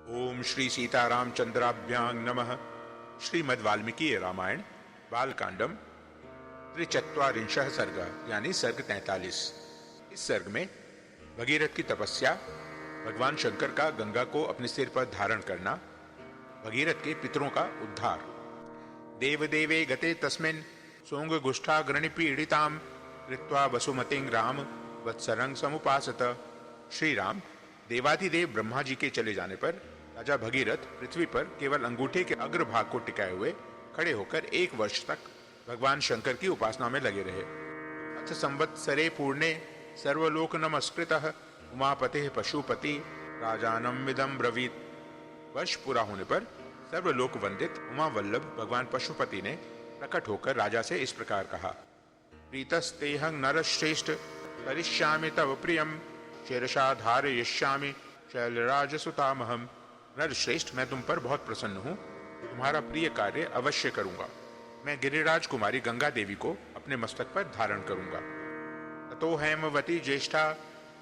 ओम श्री सीतारामचंद्राभ्यां नमः। श्रीमद् वाल्मीकि रामायण बालकांडम त्रिचत्वारिंशः सर्ग यानी सर्ग 43। इस सर्ग में भगीरथ की तपस्या, भगवान शंकर का गंगा को अपने सिर पर धारण करना, भगीरथ के पितरों का उद्धार। देवदेवे गते तस्मिन् सोंग गुष्ठाग्रणी पीड़िताम कृत्वा वसुमतिं राम वत्सरंग समुपासत। श्री राम देवाधिदेव ब्रह्मा जी के चले जाने पर राजा भगीरथ पृथ्वी पर केवल अंगूठे के अग्रभाग को टिकाए हुए खड़े होकर 1 वर्ष तक भगवान शंकर की उपासना में लगे रहे। अथ संवत्सरे पूर्णे सर्वलोक नमस्कृतः उमापते पशुपति राजानम विदम ब्रवीत। वर्ष पूरा होने पर सर्वलोक वंदित उमा वल्लभ भगवान पशुपति ने प्रकट होकर राजा से इस प्रकार कहा। प्रीतस्तेहं नरश्रेष्ठ करिष्यामि तव प्रियम शिरसा धारयिष्यामि शैलराजसुतामहम। नरश्रेष्ठ, मैं तुम पर बहुत प्रसन्न हूँ, तुम्हारा प्रिय कार्य अवश्य करूंगा। मैं गिरिराज कुमारी गंगा देवी को अपने मस्तक पर धारण करूंगा। ततो हेमवती ज्येष्ठा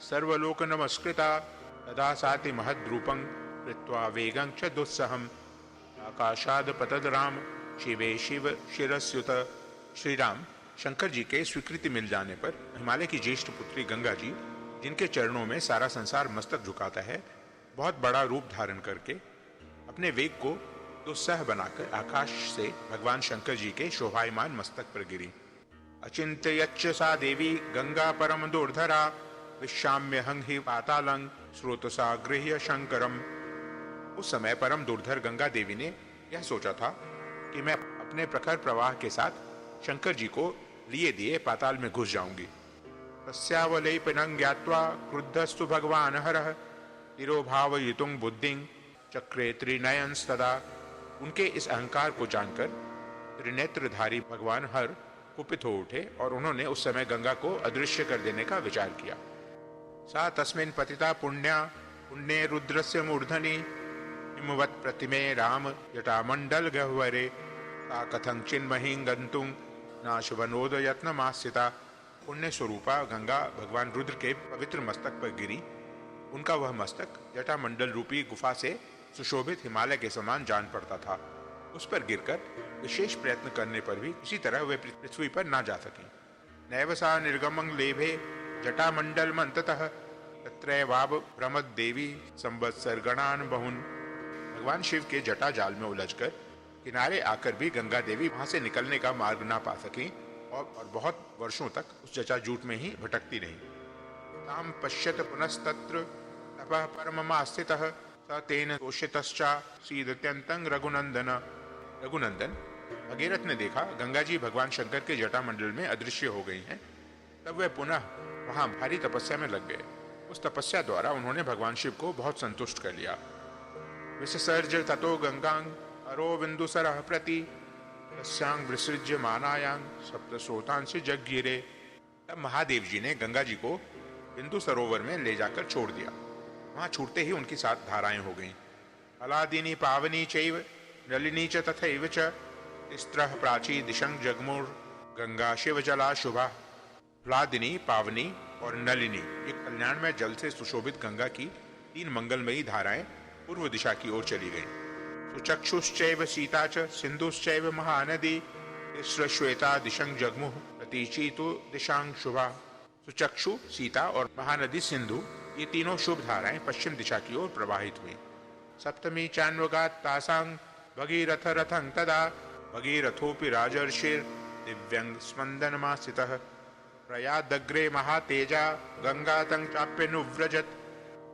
सर्वलोक नमस्कृता तदा साति महद्रूपं कृत्वा वेगं च दुस्सहम् आकाशाद पतद राम शिवे शिव शिरस्युत। श्री राम शंकर जी के स्वीकृति मिल जाने पर हिमालय की ज्येष्ठ पुत्री गंगा जी, जिनके चरणों में सारा संसार मस्तक झुकाता है, बहुत बड़ा रूप धारण करके अपने वेग को दुस्सह बनाकर आकाश से भगवान शंकर जी के शोभायमान मस्तक पर गिरी। अचिंत्ययच्च सा देवी गंगा परम दुर्धरा विश्राम्य हंहि पातालं स्रोतसा गृह्य शंकरम। उस समय परम दुर्धर गंगा देवी ने यह सोचा था कि मैं अपने प्रखर प्रवाह के साथ शंकर जी को लिए दिए पाताल में घुस जाऊंगी। तस्यावलेपनं ज्ञात्वा क्रुद्धस्तु भगवान हरः तिरोभावयुतुं बुद्धिं चक्रे त्रिनयनस्तदा। उनके इस अहंकार को जानकर त्रिनेत्रधारी भगवान हर कुपित हो उठे और उन्होंने उस समय गंगा को अदृश्य कर देने का विचार किया। सा तस्मिन् पतिता पुण्या पुण्ये रुद्रस्य मूर्धनि हिमवत् प्रतिमे राम जटामंडल गह्वरे ता कथं चिन्महीं गन्तुं नाशवनोद यत्नमास्यता। पुण्य स्वरूपा गंगा भगवान रुद्र के पवित्र मस्तक पर गिरी। उनका वह मस्तक जटामंडल रूपी गुफा से सुशोभित हिमालय के समान जान पड़ता था। उस पर गिरकर विशेष प्रयत्न करने पर भी किसी तरह वे पृथ्वी पर ना जा सके। नैव सा निर्गमं लेभे जटामंडल मंततः तत्रैवाव भ्रमद देवी संवत्सरगणान बहुन। भगवान शिव के जटा जाल में उलझकर किनारे आकर भी गंगा देवी वहां से निकलने का मार्ग ना पा सकी और बहुत वर्षों तक उस जटाजूट में ही भटकती रही। ताम पश्यत पुनस्तत्र तपः परममास्थितः स तेन तोषितश्चा सीदत्यन्तं रघुनंदन। रघुनंदन, भगीरथ ने देखा गंगा जी भगवान शंकर के जटामंडल में अदृश्य हो गई हैं। तब वे पुनः वहां भारी तपस्या में लग गए। उस तपस्या द्वारा उन्होंने भगवान शिव को बहुत संतुष्ट कर लिया। विससर्ज ततो गंगां अरो बिंदुसरः प्रति तस्यां विसृज्य मानायां सप्तस्रोतांसि जग्गिरे। तब महादेव जी ने गंगा जी को बिंदु सरोवर में ले जाकर छोड़ दिया। वहां छूटते ही उनकी 7 धाराएं हो गईं। अलादिनी पावनी चैव नलिनी च तथैव च तिस्त्रः प्राची दिशं जगमुर गंगा शिव जला शुभा। अलादिनी, पावनी और नलिनी, ये कल्याणमय जल से सुशोभित गंगा की 3 मंगलमयी धाराएं पूर्व दिशा की ओर चली गईं। सुचक्षुश्चैव सीता च सिंधुश्चैव महानदी तिस्र श्वेता दिशं जगमुः प्रतीची तो दिशां शुभा। सुचक्षु, सीता और महानदी सिंधु, ये तीनों शुभ धाराएं पश्चिम दिशा की ओर प्रवाहित हुई। सप्तमी चान्वगात तासां भगीरथ रथं तदा भगीरथोपि राजर्षिर दिव्यं स्पंदनमास्थितः प्रयादग्रे महातेजा गंगा तं चाप्यनुव्रजत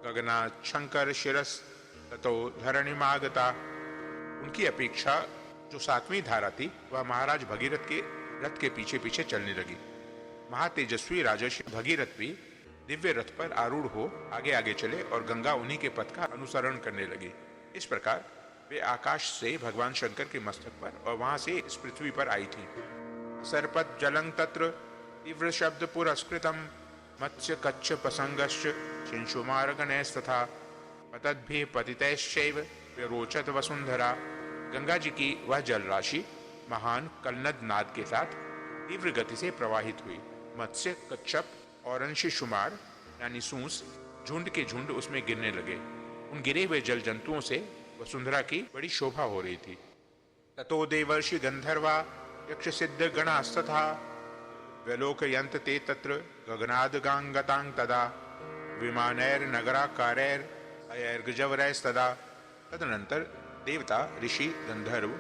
गगनात् शंकर शिरस ततो धरणिमागता। उनकी अपेक्षा जो 7वीं धारा थी वह महाराज भगीरथ के रथ के पीछे पीछे चलने लगी। महातेजस्वी राजर्षि भगीरथ भी दिव्य रथ पर आरूढ़ हो आगे आगे चले और गंगा उन्हीं के पथ का अनुसरण करने लगी। इस प्रकार वे आकाश से भगवान शंकर के मस्तक पर और वहां से इस पृथ्वी पर आई थी। सर्पत जलं तत्र तीव्र शब्द पुरस्कृतम मत्स्य कच्छ पसंगश्च शिंशुमार्गणैस्तथा पतद्भिः पतितैश्चैव विरोचत वसुंधरा। गंगा जी की वह जल राशि महान कलनद नाद के साथ तीव्र गति से प्रवाहित हुई। मत्स्य, कच्छप और अंशिशुमार यानी सूंस झुंड के झुंड उसमें गिरने लगे। उन गिरे हुए जल जंतुओं से वसुंधरा की बड़ी शोभा हो रही थी। ततो देवर्षि गंधर्वा यक्ष सिद्ध गणास्तथा व्यलोकयन्त ते तत्र गगनादगांगतांग तदा विमानैर नगराकारैर अयर्गजवरैस्तदा। तदनंतर देवता, ऋषि, गंधर्व,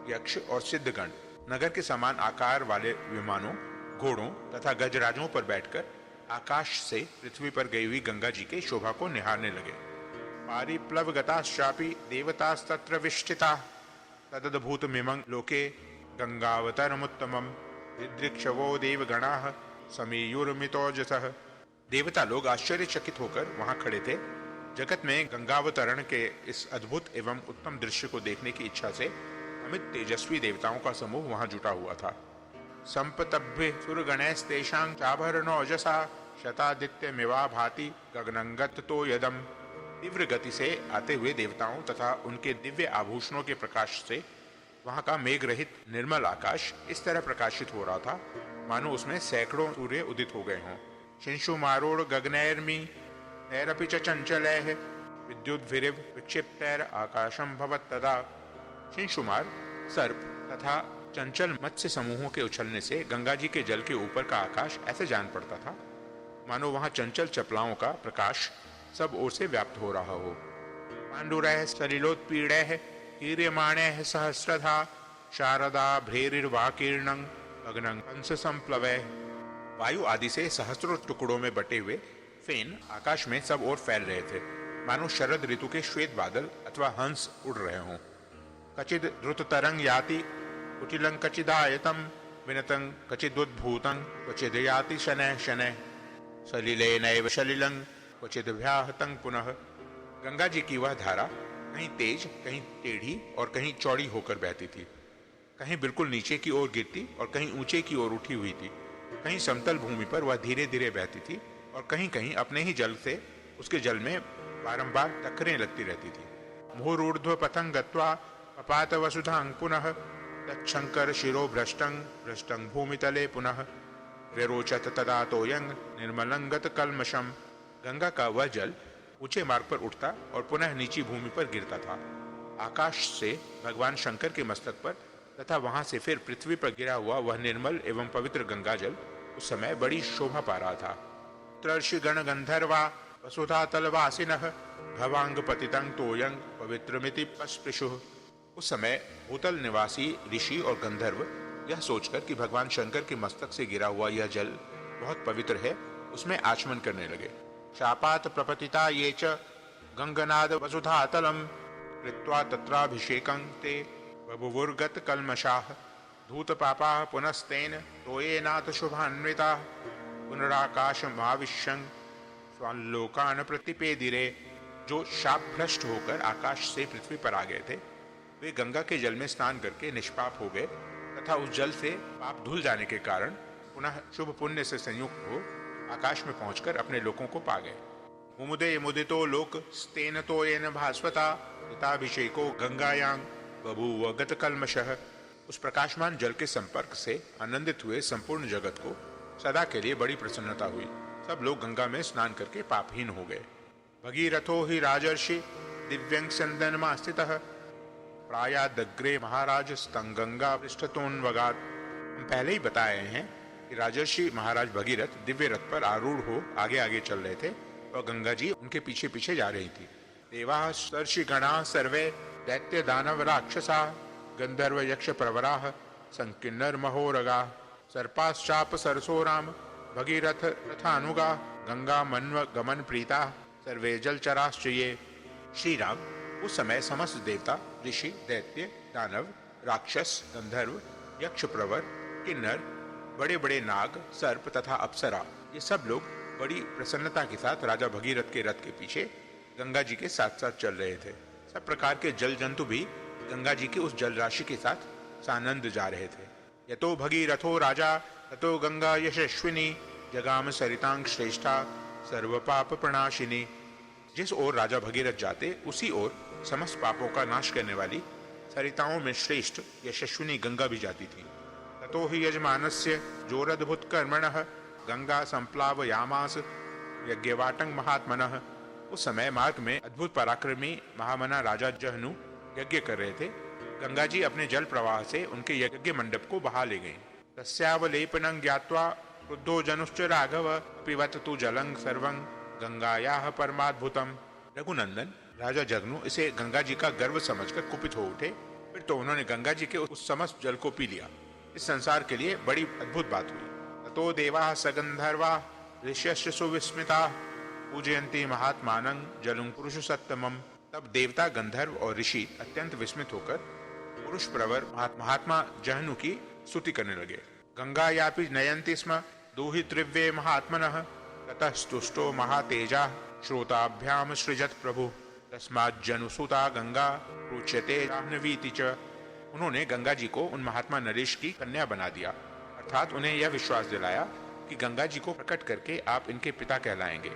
यक्ष और सिद्धगण नगर के समान आकार वाले विमानों, घोड़ों तथा गजराजों पर बैठकर आकाश से पृथ्वी पर गई हुई गंगा जी के शोभा को निहारने लगे। पारिप्लवगताश्चापि देवतास्तत्र विष्ठिता तदद्भुत मिमं लोके गंगावतरमुत्तमम् दिदृक्षवो देवगणाः समीयुर्मितोजसः। देवता लोग आश्चर्यचकित होकर वहां खड़े थे। जगत में गंगावतरण के इस अद्भुत एवं उत्तम दृश्य को देखने की इच्छा से अमित तेजस्वी देवताओं का समूह वहां जुटा हुआ था। संपतभ्य सुरगणैस्तेषां चाभरणोजसा शतादित्यमिवा भाति गगनंगत तो यदम। तीव्र गति से आते हुए देवताओं तथा उनके दिव्य आभूषणों के प्रकाश से वहां का मेघ रहित निर्मल आकाश इस तरह प्रकाशित हो रहा था मानो उसमें सैकड़ों सूर्य उदित हो गए हों। शिंशुमारूढ़ गगनैर्मी तैरपि च चंचलैः विद्युद्भिरिव विक्षिप्तैर आकाशं भवत् तदा। शिंशुमार, सर्प तथा चंचल मत्स्य समूहों के उछलने से गंगा जी के जल के ऊपर का आकाश ऐसे जान पड़ता था मानो वहां चंचल चपलाओं का प्रकाश सब ओर से व्याप्त हो रहा हो। पांडुरैः सलिलोत्पीडैः कीर्यमाणैः सहस्रधा शारदा भ्रेरिर्वाकीर्णं गगनं हंस संप्लवैः। वायु आदि से सहस्रों टुकड़ों में बटे हुए फेन आकाश में सब ओर फैल रहे थे मानो शरद ऋतु के श्वेत बादल अथवा हंस उड़ रहे हों। कचिद द्रुत तरंग याति कुटिलं कचिदायतम विनतं कचिदुद्भूतं क्वचिद याति शनैः शनैः सलिलेनैव सलिलं क्वचिद व्याहतं पुनः। गंगा जी की वह धारा कहीं तेज, कहीं टेढ़ी और कहीं चौड़ी होकर बहती थी। कहीं बिल्कुल नीचे की ओर गिरती और कहीं ऊंचे की ओर उठी हुई थी। कहीं समतल भूमि पर वह धीरे धीरे बहती थी और कहीं कहीं अपने ही जल से उसके जल में बारंबार टक्करें लगती रहती थी। मुहुरूर्ध्व पथं गत्वा पपात वसुधां पुनः तच्छंकर शिरो भ्रष्टं भ्रष्टं भूमितले पुनः व्यरोचत तदा तोयं निर्मलंगत कल्मषम। गंगा का वह जल ऊंचे मार्ग पर उठता और पुनः नीची भूमि पर गिरता था। आकाश से भगवान शंकर के मस्तक पर तथा वहां से फिर पृथ्वी पर गिरा हुआ वह निर्मल एवं पवित्र गंगा जल उस समय बड़ी शोभा पा रहा था। त्रर्षि गण गंधर्वा वसुधा तलवासिनः भवांग पतितं तोयं पवित्रमिति पस्पृशुः। उस समय भूतल निवासी ऋषि और गंधर्व यह सोचकर कि भगवान शंकर के मस्तक से गिरा हुआ यह जल बहुत पवित्र है, उसमें आचमन करने लगे। शापात प्रपतिता ये च गंगनाद वसुधातलम कृत्वा तत्राभिषेकं ते बभुवुर्गत कल्मषाः धूत पापाः पुनस्तेन तोयेनाथ शुभान्विताः पुनराकाशमाविश्यं स्वाल्लोकान् प्रतिपेदिरे। जो शाप भ्रष्ट होकर आकाश से पृथ्वी पर आ गए थे वे गंगा के जल में स्नान करके निष्पाप हो गए तथा उस जल से पाप धुल जाने के कारण पुनः शुभ पुण्य से संयुक्त हो आकाश में पहुंचकर अपने लोकों को पा गए। मुमुदे मुदितो लोक स्तेन तोयेन भास्वता हिताभिषेको गंगायां बभूव गत कल्मषः। उस प्रकाशमान जल के संपर्क से आनंदित हुए संपूर्ण जगत को सदा के लिए बड़ी प्रसन्नता हुई। सब लोग गंगा में स्नान करके पापहीन हो गए। भगीरथो ही राजर्षि दिव्यं संदनमास्थितः प्रायादग्रे महाराज स्तंगंगा पृष्ठतोन्वगात्। हम पहले ही बताए हैं कि राजर्षि महाराज भगीरथ दिव्य रथ पर आरूढ़ हो आगे आगे चल रहे थे और गंगा जी उनके पीछे पीछे जा रही थी। देवाः सर्षि गणाः सर्वे दैत्य दानव राक्षसा गंधर्व यक्ष प्रवराः संकिन्नर महोरगाः सर्पाश्चाप सरसो राम भगीरथ रथानुगा गंगा मन्व गमन प्रीता सर्वे जलचराश्च ये। श्री राम उस समय समस्त देवता, ऋषि, दैत्य, दानव, राक्षस, गंधर्व, यक्ष प्रवर, किन्नर, बड़े बड़े नाग, सर्प तथा अप्सरा ये सब लोग बड़ी प्रसन्नता के साथ राजा भगीरथ के रथ के पीछे गंगा जी के साथ साथ चल रहे थे। सब प्रकार के जल जंतु भी गंगा जी की उस जल राशि के साथ सानंद जा रहे थे। यतो भगीरथो राजा ततो गंगा यशस्विनी जगाम सरितांग श्रेष्ठा सर्व पाप प्रणाशिनी। जिस ओर राजा भगीरथ जाते उसी ओर समस्त पापों का नाश करने वाली सरिताओं में श्रेष्ठ यशस्विनी गंगा भी जाती थी। ततो ही यजमानस्य जोरद्भुत कर्मणः गंगा संप्लावयामास यज्ञवाटं महात्मनः उस समय मार्ग में अद्भुत पराक्रमी महामना राजा जहनु यज्ञ कर रहे थे। गंगा जी अपने जल प्रवाह से उनके यज्ञ मंडप को बहा ले गए। तस्यावलेपनं ज्ञात्वा क्रुद्धो जनुश्च राघव पिबत तु जलं सर्वं गंगायाः परमाद्भुतम। रघुनंदन राजा जगनु इसे गंगा जी का गर्व समझकर कुपित हो उठे। फिर तो उन्होंने गंगा जी के उस समस्त जल को पी लिया। इस संसार के लिए बड़ी अद्भुत बात हुई। ततो देवाः सगंधर्वा ऋष्यश्च सुविस्मिताः पूजयन्ति महात्मानं जलं पुरुषोत्तमम्। तब देवता, गंधर्व और ऋषि अत्यंत विस्मित होकर पुरुष प्रवर महात्मा जहनु की स्तुति करने लगे। गंगायापि नयन्ति स्म दूहितृव्ये महात्मनः ततस्तुष्टो महातेजा श्रोताभ्याम सृजत प्रभु तस्माज्जनुसुता गंगा प्रोच्यते जाह्नवीति च। उन्होंने गंगा जी को उन महात्मा नरेश की कन्या बना दिया, अर्थात उन्हें यह विश्वास दिलाया कि गंगा जी को प्रकट करके आप इनके पिता कहलाएंगे।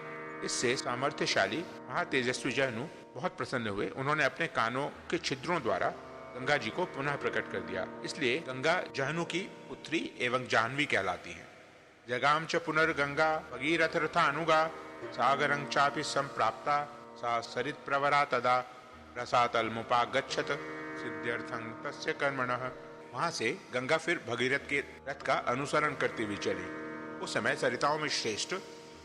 इससे सामर्थ्यशाली महातेजस्वी जहनु बहुत प्रसन्न हुए। उन्होंने अपने कानों के छिद्रों द्वारा गंगा जी को पुनः प्रकट कर दिया। इसलिए गंगा जहनु की पुत्री एवं जाह्नवी कहलाती हैं। जगाम च पुनर्गंगा भगीरथ रथानुगा सागरं चापि संप्राप्ता सा सरित प्रवरा तदा रसातलमुपागच्छत सिद्ध्यर्थं तस्य कर्मणः। वहां से गंगा फिर भगीरथ के रथ का अनुसरण करती हुई चली। उस समय सरिताओं में श्रेष्ठ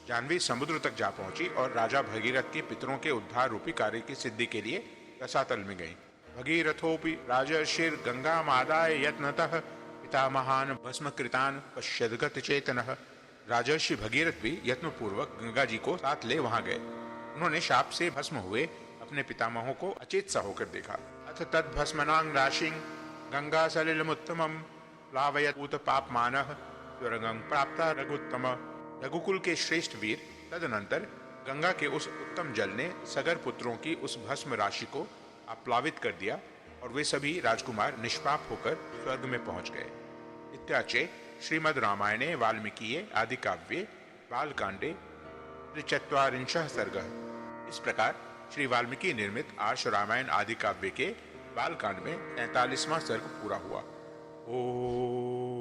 जाह्नवी समुद्र तक जा पहुंची और राजा भगीरथ के पितरों के उद्धार रूपी कार्य की सिद्धि के लिए रसातल में गई। भगीरथोपि राजर्षिर गंगा मादाय यत्नतः पितामहान भस्मकृतान पश्यद्गत चेतनः। राजर्षि भगीरथ भी यत्न पूर्वक गंगा जी को साथ ले वहां गए। उन्होंने शाप से भस्म हुए अपने पितामहों को अचेत सा होकर देखा। अथ तद भस्मनांग राशिं गंगा सलिलमुत्तमं प्लावयत भूत पापमानः स्वर्गं प्राप्ता रघुत्तम। रघुकुल के श्रेष्ठ वीर तदनंतर गंगा के उस उत्तम जल ने सगर पुत्रों की उस भस्म राशि को आप्लावित कर दिया और वे सभी राजकुमार निष्पाप होकर स्वर्ग में पहुंच गए। इत्याचे श्रीमद् रामायणे वाल्मीकिये आदि काव्ये बालकांडे त्रिचत्वारिंशः सर्गः। इस प्रकार श्री वाल्मीकि निर्मित आर्ष रामायण आदि काव्य के बालकांड में 43वां सर्ग पूरा हुआ। ओम